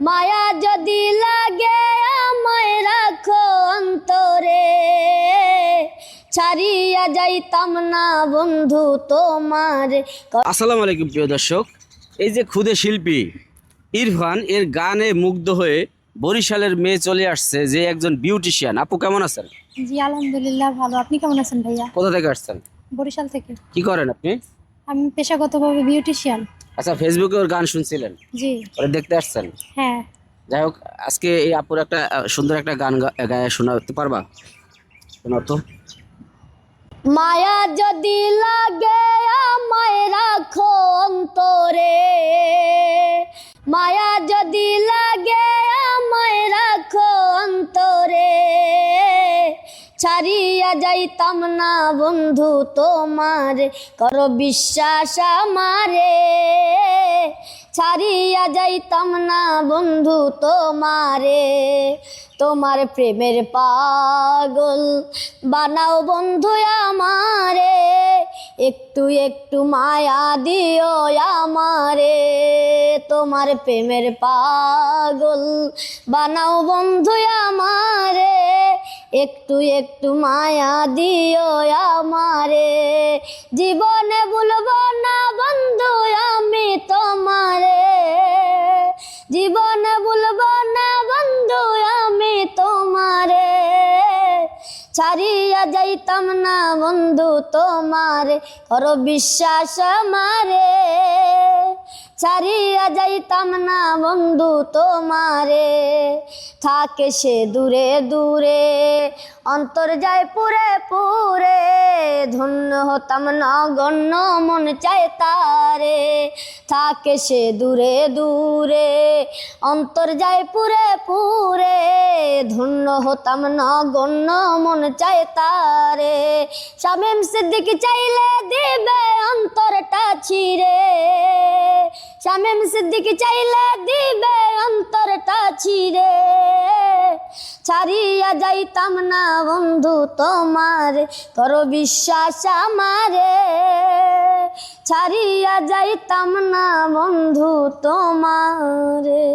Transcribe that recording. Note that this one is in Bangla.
মায়া যদি লাগে আমায় রাখো অন্তরে, ছাড়িয়া যাইতাম না বন্ধু তোমার। আসসালামু আলাইকুম প্রিয় দর্শক, এই যে ক্ষুদে শিল্পী ইরফান এর গানে মুগ্ধ হয়ে বরিশালের মেয়ে চলে আসছে, যে একজন বিউটিশিয়ান। আপু কেমন আছেন? জি আলহামদুলিল্লাহ ভালো। আপনি কেমন আছেন ভাইয়া? কোথা থেকে আসছেন? বরিশাল থেকে। কি করেন আপনি? আমি পেশাগতভাবে বিউটিশিয়ান। আচ্ছা, ফেসবুকে ওর গান শুনছিলেন, জি ওরা দেখতে আসছেন? হ্যাঁ। যাই হোক, আজকে এই আপুর একটা সুন্দর একটা গান গায়ে শোনাতে পারবা? শোনাও তো। মায়া যদি লাগে আমায় রাখো অন্তরে, মায়া যদি লাগে আমায় রাখো অন্তরে, ছাড়িয়া যাইতাম না বন্ধু তোমার। করো বিশ্বাস আমারে, ছাড়িয়া যাইতাম না বন্ধু তোমারে। তোমার প্রেমের পাগল বানাও বন্ধু আমারে, একটু একটু মায়া দিও আমারে। তোমার প্রেমের পাগল বানাও বন্ধু আমারে, একটু একটু মায়া দিও আমারে। জীবনে ভুলবো না বন্ধু আমি তোমারে, জীবনে ভুলবো না বন্ধু আমি তোমারে। ছাড়িয়া যাইতাম না বন্ধু তোমারে, করো বিশ্বাস আমারে। ছাড়িয়া যাইতাম না বন্ধু তোমারে। থাকে সে দূরে দূরে, অন্তর যায় পুরে পুরে, ধন্য হতাম নগণ্য মন চায় তারে। থাকে সে দূরে দূরে, অন্তর যায় পুরে পুরে, ধন্য হতাম নগণ্য মন চায় তারে। শামীম সিদ্দিক চাইলে দিবে অন্তরটা ছিঁড়ে, শামীম সিদ্দিক চাইলে দিবে অন্তরটা ছিঁড়ে। ছাড়িয়া যাইতাম না বন্ধু তোমার, করো বিশ্বাস আমারে। ছাড়িয়া যাইতাম না বন্ধু তোমারে।